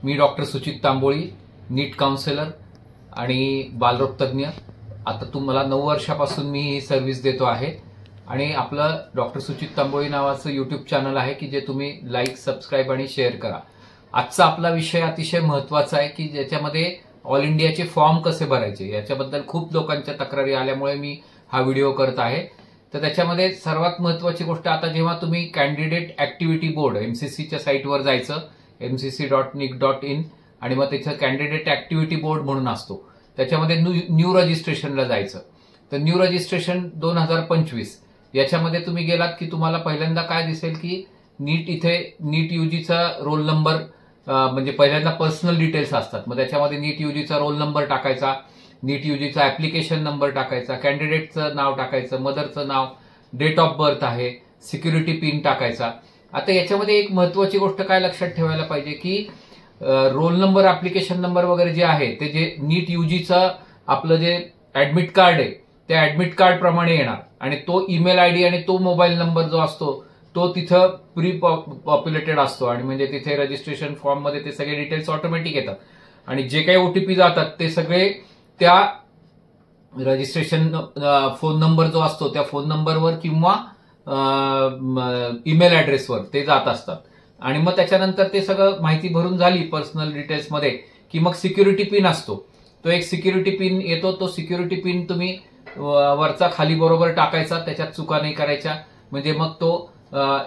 मी doctor सुचित तांबोळी, नीट counsellor आणि बालरोग तज्ञ. आता तुम्हाला 9 वर्षापासून मी ही सर्व्हिस देतो आहे आणि आपलं डॉक्टर सुचित तांबोळी नावाचं यूट्यूब चॅनल आहे की जे तुम्ही लाईक, सबस्क्राईब आणि शेअर करा. आजचा आपला विषय अतिशय महत्वाचा आहे की ज्याच्यामध्ये ऑल इंडियाचे फॉर्म कसे भरायचे याच्याबद्दल खूप लोकांच्या तक्रारी आल्यामुळे मी हा व्हिडिओ करत आहे. तर त्याच्यामध्ये सर्वात महत्वाची गोष्ट, आता जेव्हा तुम्ही कॅन्डिडेट ऍक्टिव्हिटी बोर्ड एमसीसीच्या साईटवर जायचं, mcc.nic.in, आणि मग त्याचं कॅन्डिडेट ऍक्टिव्हिटी बोर्ड म्हणून असतो, त्याच्यामध्ये न्यू रजिस्ट्रेशनला जायचं. तर न्यू रजिस्ट्रेशन 2025 याच्यामध्ये तुम्ही गेलात की तुम्हाला पहिल्यांदा काय दिसेल की नीट यूजीचा रोल नंबर, म्हणजे पहिल्यांदा पर्सनल डिटेल्स असतात. मग त्याच्यामध्ये नीट यूजीचा रोल नंबर टाकायचा, नीट यूजीचा ऍप्लिकेशन नंबर टाकायचा, कॅन्डिडेटचं नाव टाकायचं, मदरचं नाव, डेट ऑफ बर्थ आहे, सिक्युरिटी पिन टाकायचा. आता याच्यामध्ये एक महत्वाची गोष्ट काय लक्षात ठेवायला पाहिजे की रोल नंबर, ऍप्लिकेशन नंबर वगैरे जे आहे ते जे नीट यूजीचं आपलं जे ऍडमिट कार्ड आहे त्या ऍडमिट कार्ड प्रमाणे येणार, आणि तो ईमेल आयडी आणि तो मोबाईल नंबर जो असतो तो तिथं प्री पॉप्युलेटेड असतो, आणि म्हणजे तिथे रजिस्ट्रेशन फॉर्म मध्ये ते सगळे डिटेल्स ऑटोमॅटिक येतात. आणि जे काही ओटीपी जातात ते सगळे त्या रजिस्ट्रेशन फोन नंबर जो असतो त्या फोन नंबरवर किंवा ईमेल ऍड्रेसवर ते जात असतात. आणि मग त्याच्यानंतर ते सगळं माहिती भरून झाली पर्सनल डिटेल्स मध्ये की मग सिक्युरिटी पिन असतो. तो एक सिक्युरिटी पिन येतो, तो सिक्युरिटी पिन तुम्ही वरचा खाली बरोबर टाकायचा, त्याच्यात चुका नाही करायच्या. म्हणजे मग तो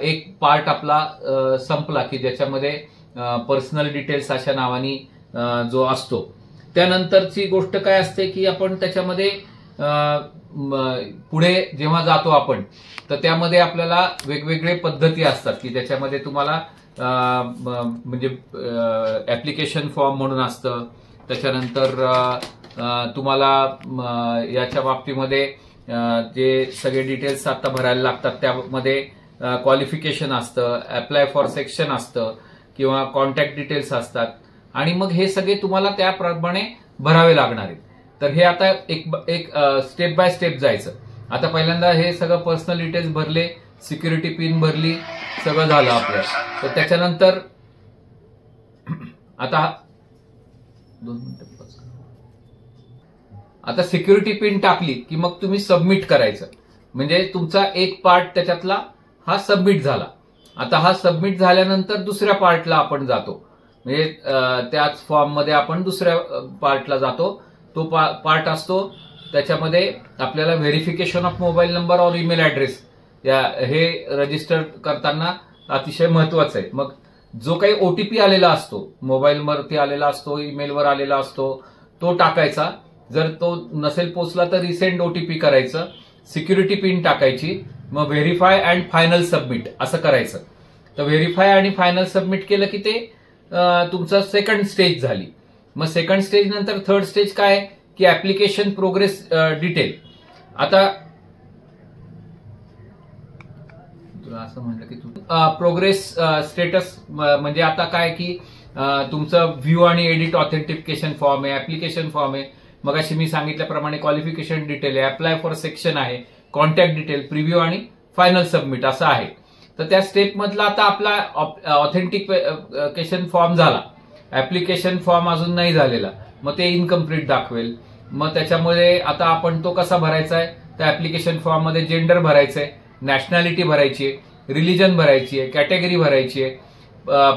एक पार्ट आपला संपला की ज्याच्यामध्ये पर्सनल डिटेल्स अशा नावानी जो असतो. त्यानंतरची गोष्ट काय असते की आपण त्याच्यामध्ये पुढे जेव्हा जातो आपण, तर त्यामध्ये आपल्याला वेगवेगळे पद्धती असतात की ज्याच्यामध्ये तुम्हाला म्हणजे ऍप्लिकेशन फॉर्म म्हणून असतं. त्याच्यानंतर तुम्हाला याच्या बाबतीमध्ये जे सगळे डिटेल्स आता भरायला लागतात त्यामध्ये क्वालिफिकेशन असतं, अप्लाय फॉर सेक्शन असतं किंवा कॉन्टॅक्ट डिटेल्स असतात, आणि मग हे सगळे तुम्हाला त्याप्रमाणे भरावे लागणार आहेत. तर हे आता एक स्टेप बाय स्टेप जायचं. आता पहिल्यांदा हे सगळं पर्सनल डिटेल्स भरले, सिक्युरिटी पिन भरली, सगळं झालं आपलं. तर त्याच्यानंतर आता सिक्युरिटी पिन टाकली की मग तुम्ही सबमिट करायचं. म्हणजे तुमचा एक पार्ट त्याच्यातला हा सबमिट झाला. आता हा सबमिट झाल्यानंतर दुसऱ्या पार्टला आपण जातो, म्हणजे त्याच फॉर्म मध्ये आपण दुसऱ्या पार्टला जातो. तो पार्ट असतो त्याच्यामध्ये आपल्याला व्हेरिफिकेशन ऑफ मोबाईल नंबर और ईमेल ऍड्रेस हे रजिस्टर करताना अतिशय महत्वाचं आहे. मग जो काही ओटीपी आलेला असतो, मोबाईलवरती आलेला असतो, ईमेलवर आलेला असतो, तो टाकायचा. जर तो नसेल पोचला तर रिसेंड ओटीपी करायचं, सिक्युरिटी पिन टाकायची, मग व्हेरीफाय अँड फायनल सबमिट असं करायचं. तर व्हेरीफाय आणि फायनल सबमिट केलं की ते तुमचं सेकंड स्टेज झाली. मग सेकंड स्टेज नंतर थर्ड स्टेज काय की ऍप्लिकेशन प्रोग्रेस डिटेल. आता तुला असं म्हटलं की प्रोग्रेस स्टेटस म्हणजे आता काय की तुमचं व्ह्यू आणि एडिट ऑथेंटिफिकेशन फॉर्म आहे, ऍप्लिकेशन फॉर्म आहे, मग अशी मी सांगितल्याप्रमाणे क्वालिफिकेशन डिटेल आहे, अप्लाय फॉर सेक्शन आहे, कॉन्टॅक्ट डिटेल, प्रिव्ह्यू आणि फायनल सबमिट असं आहे. तर त्या स्टेप मधला आता आपला ऑथेंटिकेशन फॉर्म झाला, ऍप्लिकेशन फॉर्म अजून नाही झालेला, मग ते इनकम्प्लीट दाखवेल. मग त्याच्यामध्ये आता आपण तो कसा भरायचा आहे, त्या ऍप्लिकेशन फॉर्म मध्ये जेंडर भरायचंय, नॅशनॅलिटी भरायची आहे, रिलिजन भरायची आहे, कॅटेगरी भरायची आहे,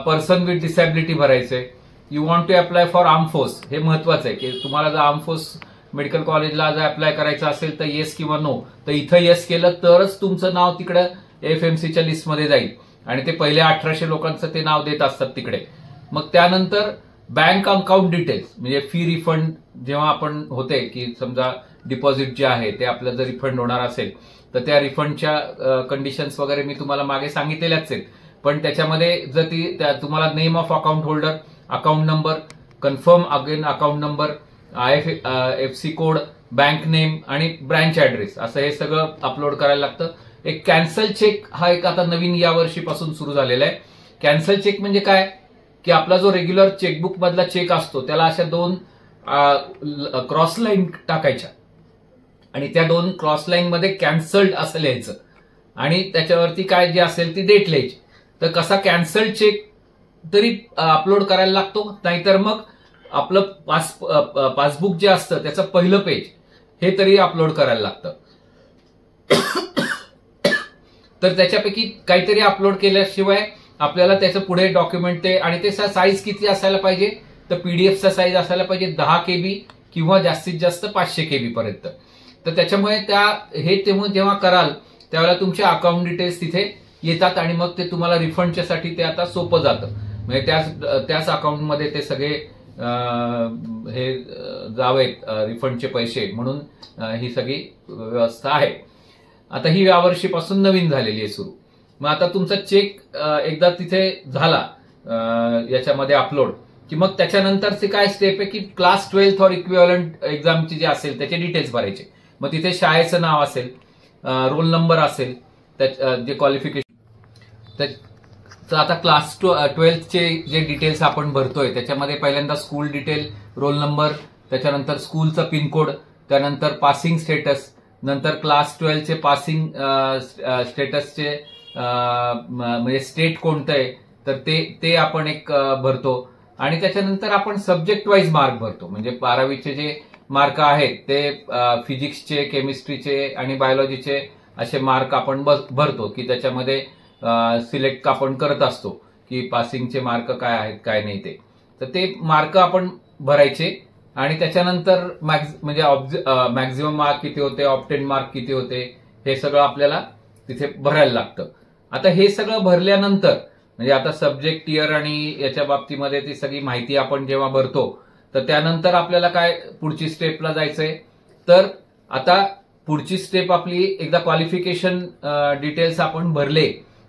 पर्सन विथ डिसॅबिलिटी भरायचंय, you want to apply for arm force. हे महत्वाचं आहे की तुम्हाला जर आर्म फोर्स मेडिकल कॉलेजला जर अप्लाय करायचं असेल तर येस किंवा नो. तर इथं येस केलं तरच तुमचं नाव तिकडे एफएमसीच्या लिस्टमध्ये जाईल, आणि ते पहिले 1800 लोकांचं ते नाव देत असतात तिकडे. मग त्यानंतर बँक अकाउंट डिटेल्स, म्हणजे फी रिफंड जेव्हा आपण होते की समजा डिपॉझिट जे आहे ते आपलं जर रिफंड होणार असेल तर त्या रिफंडच्या कंडिशन्स वगैरे मी तुम्हाला मागे सांगितलेल्याच आहेत. पण त्याच्यामध्ये जर तुम्हाला name of account holder, account number, confirm again account number, IFSC code, bank name आणि ब्रँच ऍड्रेस असं हे सगळं अपलोड करायला लागतं. एक कॅन्सल चेक हा एक आता नवीन या वर्षीपासून सुरू झालेला आहे. कॅन्सल चेक म्हणजे काय की आपला जो रेग्युलर चेकबुक मधला चेक असतो त्याला अशा 2 क्रॉस लाईन टाकायच्या, आणि त्या 2 क्रॉस लाईन मध्ये कॅन्सल्ड असं लिहायचं, आणि त्याच्यावरती काय जे असेल ती डेट लिहायची. तर कसा कॅन्सल चेक तरी अपलोड करायला लागतो, नाहीतर मग आपलं पासबुक जे असतं त्याचं पहिलं पेज हे तरी अपलोड करायला लागतं. तर त्याच्यापैकी काहीतरी अपलोड केल्याशिवाय आपल्याला त्याचं पुढे डॉक्युमेंट ते, आणि ते साईज किती असायला पाहिजे, तर पीडीएफचा साईज असायला पाहिजे 10 KB किंवा जास्तीत जास्त 500 KB पर्यंत. तर त्याच्यामुळे हे जेव्हा कराल त्यावेळेला तुमचे अकाउंट डिटेल्स तिथे येतात आणि मग ते तुम्हाला रिफंडच्या साठी ते आता सोपं जातं. म्हणजे त्याच अकाउंटमध्ये ते सगळे हे जावेत रिफंडचे पैसे, म्हणून ही सगळी व्यवस्था आहे. आता ही यावर्षीपासून नवीन झालेली आहे सुरू. मग आता तुमचा चेक एकदा तिथे झाला याच्यामध्ये अपलोड, की मग त्याच्यानंतरची काय स्टेप आहे की क्लास 12 और इक्विव्हॅलंट एक्झामची जे असेल त्याचे डिटेल्स भरायचे. मग तिथे शाळेचं नाव असेल, रोल नंबर असेल, जे क्वालिफिकेशन. तर आता क्लास 12चे जे डिटेल्स आपण भरतोय त्याच्यामध्ये पहिल्यांदा स्कूल डिटेल, रोल नंबर, त्याच्यानंतर स्कूलचा पिनकोड, त्यानंतर पासिंग स्टेटस, नंतर क्लास 12चे पासिंग स्टेटसचे म्हणजे स्टेट कोणतं आहे तर ते आपण एक भरतो. आणि त्याच्यानंतर आपण सब्जेक्ट वाईज मार्क भरतो. म्हणजे 12वीचे जे मार्क आहेत ते फिजिक्सचे, केमिस्ट्रीचे आणि बायोलॉजीचे असे मार्क आपण भरतो, की त्याच्यामध्ये सिलेक्ट आपण करत असतो की पासिंगचे मार्क काय आहेत काय नाही ते. तर ते मार्क आपण भरायचे आणि त्याच्यानंतर म्हणजे मॅक्झिमम मार्क किती होते, ऑप्टेन मार्क किती होते, हे सगळं आपल्याला तिथे भरायला लागतं. आता हे सगळं भरल्यानंतर म्हणजे आता सब्जेक्ट इयर आणि याच्या बाबतीमध्ये ती सगळी माहिती आपण जेव्हा भरतो तर त्यानंतर आपल्याला काय पुढची स्टेपला जायचंय. तर आता पुढची स्टेप आपली एकदा क्वालिफिकेशन डिटेल्स आपण भरले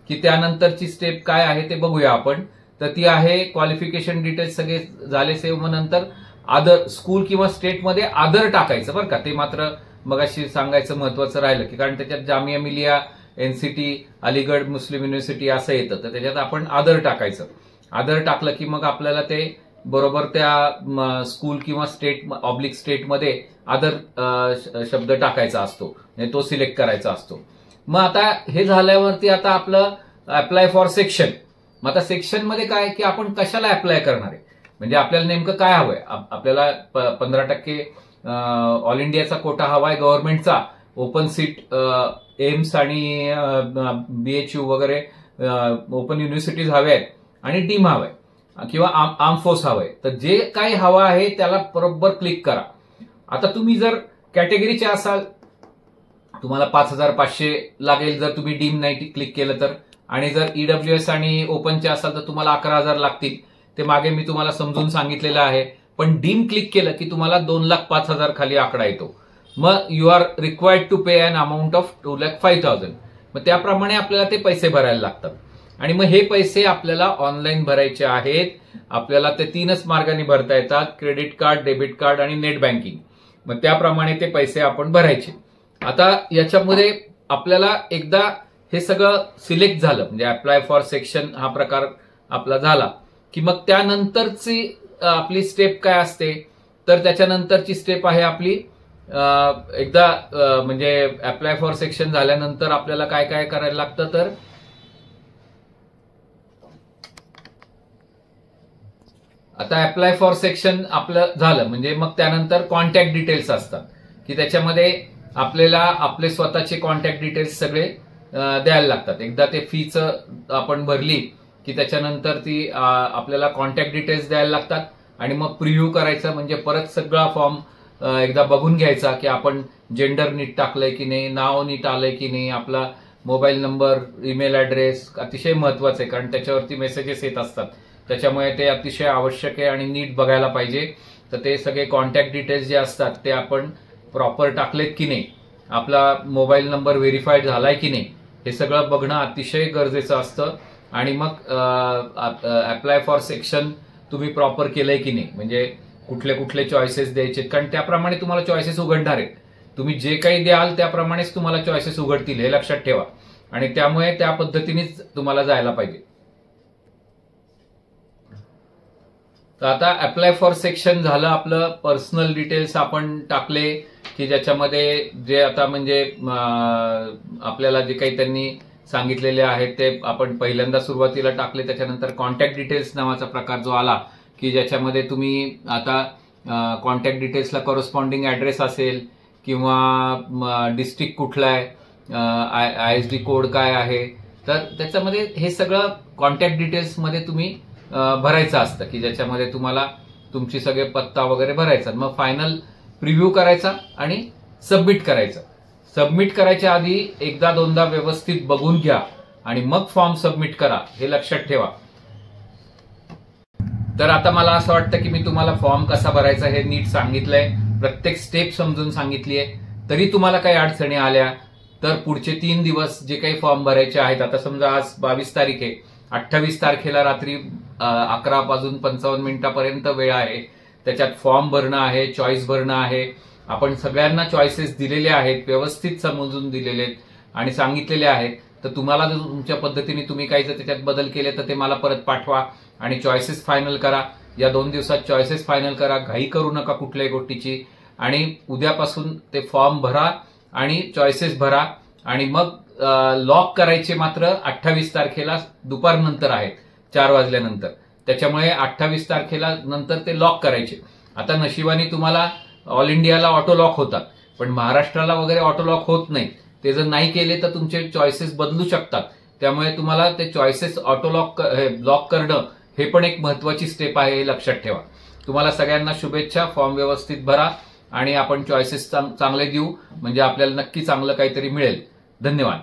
की त्यानंतरची स्टेप काय आहे ते बघूया आपण. तर ती आहे क्वालिफिकेशन डिटेल्स सगळे झाले सेव्ह, मग नंतर आदर स्कूल किंवा स्टेटमध्ये आदर टाकायचं बरं का. ते मात्र मगाशी सांगायचं महत्वाचं राहिलं की कारण त्याच्यात जामिया मिलिया, एनसीटी, अलीगड मुस्लिम युनिव्हर्सिटी असं येतं, तर त्याच्यात आपण आदर टाकायचं. आदर टाकलं की मग आपल्याला ते बरोबर त्या स्कूल किंवा स्टेटमध्ये आदर शब्द टाकायचा असतो, म्हणजे तो सिलेक्ट करायचा असतो. मग आता हे झाल्यावरती आता आपलं अप्लाय फॉर सेक्शन. मग आता सेक्शन मध्ये काय की आपण कशाला अप्लाय करणार आहे, म्हणजे आपल्याला नेमकं काय हवंय. आपल्याला 15% ऑल इंडियाचा कोटा हवाय गव्हर्नमेंटचा, ओपन सीट एम्स आणि BHU वगैरे ओपन युनिव्हर्सिटीज हव्या आहेत, आणि डीम हवाय किंवा आर्म फोर्स हवाय. तर जे काही हवं आहे त्याला बरोबर क्लिक करा. आता तुम्ही जर कॅटेगरीचे असाल तुम्हाला 5500 लागेल जर तुम्ही डीम नाही क्लिक केलं तर, आणि जर EWS आणि ओपनचे असाल तर तुम्हाला 11,000 लागतील. ते मागे मी तुम्हाला समजून सांगितलेलं आहे. पण डीम क्लिक केलं की तुम्हाला 2,05,000 खाली आकडा येतो. मग you are required to pay an amount of 2,05,000. मग त्याप्रमाणे आपल्याला ते पैसे भरायला लागतात. आणि मग हे पैसे आपल्याला ऑनलाईन भरायचे आहेत. आपल्याला ते 3च मार्गाने भरता येतात, क्रेडिट कार्ड, डेबिट कार्ड आणि नेट बँकिंग. मग त्याप्रमाणे ते पैसे आपण भरायचे. आता याच्यामध्ये आपल्याला एकदा हे सगळं सिलेक्ट झालं म्हणजे अप्लाय फॉर सेक्शन हा प्रकार आपला झाला की मग त्यानंतरची आपली स्टेप काय असते, तर त्याच्यानंतरची स्टेप आहे आपली एकदा म्हणजे अप्लाय फॉर सेक्शन झाल्यानंतर आपल्याला काय काय करायला लागतं. तर आता अप्लाय फॉर सेक्शन आपलं झालं म्हणजे मग त्यानंतर कॉन्टॅक्ट डिटेल्स असतात की त्याच्यामध्ये आपल्याला आपले स्वतःचे कॉन्टॅक्ट डिटेल्स सगळे द्यायला लागतात. एकदा ते फीचं आपण भरली की त्याच्यानंतर ती आपल्याला कॉन्टॅक्ट डिटेल्स द्यायला लागतात. आणि मग प्रिव्ह्यू करायचं म्हणजे परत सगळा फॉर्म एकदा बघून घ्यायचा की आपण जेंडर नीट टाकलंय की नाही, नाव नीट आलंय की नाही, आपला मोबाईल नंबर, ईमेल ऍड्रेस अतिशय महत्वाचं आहे कारण त्याच्यावरती मेसेजेस येत असतात. त्याच्यामुळे ते अतिशय आवश्यक आहे आणि नीट बघायला पाहिजे. तर ते सगळे कॉन्टॅक्ट डिटेल्स जे असतात ते आपण प्रॉपर टाकलेत की नाही, आपला मोबाईल नंबर व्हेरीफाईड झालाय की नाही, हे सगळं बघणं अतिशय गरजेचं असतं. आणि मग अप्लाय फॉर सेक्शन तुम्ही प्रॉपर केलंय की नाही, म्हणजे कुठले कुठले चॉईसेस द्यायचे, कारण त्याप्रमाणे तुम्हाला चॉईसेस उघडणार आहेत. तुम्ही जे काही द्याल त्याप्रमाणेच तुम्हाला चॉईसेस उघडतील हे लक्षात ठेवा. आणि त्यामुळे त्या पद्धतीनेच तुम्हाला जायला पाहिजे. तर आता अप्लाय फॉर सेक्शन झालं आपलं. पर्सनल डिटेल्स आपण टाकले की ज्याच्यामध्ये जे आता म्हणजे आपल्याला जे काही त्यांनी सांगितलेले आहेत ते आपण पहिल्यांदा सुरुवातीला टाकले. त्याच्यानंतर कॉन्टॅक्ट डिटेल्स नावाचा प्रकार जो आला की ज्याच्यामध्ये तुम्ही आता कॉन्टॅक्ट डिटेल्सला कॉरेस्पॉन्डिंग ऍड्रेस असेल किंवा डिस्ट्रिक्ट कुठला आहे, ISD कोड काय आहे, तर त्याच्यामध्ये हे सगळं कॉन्टॅक्ट डिटेल्समध्ये तुम्ही भरायचं असतं की ज्याच्यामध्ये तुम्हाला तुमची सगळे पत्ता वगैरे भरायचा. मग फायनल प्रिव्ह्यू करायचा आणि सबमिट करायचं. सबमिट करायच्या आधी एकदा दोनदा व्यवस्थित बघून घ्या आणि मग फॉर्म सबमिट करा, हे लक्षात ठेवा. तर आता मला असं वाटतं की मी तुम्हाला फॉर्म कसा भरायचा हे नीट सांगितलंय, प्रत्येक स्टेप समजून सांगितली आहे. तरी तुम्हाला काही अडचणी आल्या तर पुढचे 3 दिवस जे काही फॉर्म भरायचे आहेत, आता समजा आज 22 तारीख आहे, 28 तारखेला रात्री 11:55 वेळ आहे. त्याच्यात फॉर्म भरणं आहे, चॉईस भरणं आहे. आपण सगळ्यांना चॉईसेस दिलेले आहेत, व्यवस्थित समजून दिलेले आहेत आणि सांगितलेले आहेत. तर तुम्हाला जर तुमच्या पद्धतीने तुम्ही काही जर त्याच्यात बदल केले तर ते मला परत पाठवा आणि चॉईसेस फायनल करा. या 2 दिवसात चॉईसेस फायनल करा, घाई करू नका कुठल्याही गोष्टीची. आणि उद्यापासून ते फॉर्म भरा आणि चॉईसेस भरा आणि मग लॉक करायचे मात्र 28 तारखेला दुपारनंतर आहेत, 4 वाजल्यानंतर. त्याच्यामुळे 28 तारखेला नंतर ते लॉक करायचे. आता नशिबाने तुम्हाला ऑल इंडियाला ऑटो लॉक होतात, पण महाराष्ट्राला वगैरे ऑटो लॉक होत नाही. ते जर नाही केले तर तुमचे चॉईसेस बदलू शकतात. त्यामुळे तुम्हाला ते चॉईसेस ऑटो लॉक करणं हे पण एक महत्वाची स्टेप आहे, हे लक्षात ठेवा. तुम्हाला सगळ्यांना शुभेच्छा. फॉर्म व्यवस्थित भरा आणि आपण चॉईसेस चांगले देऊ, म्हणजे आपल्याला नक्की चांगलं काहीतरी मिळेल. धन्यवाद.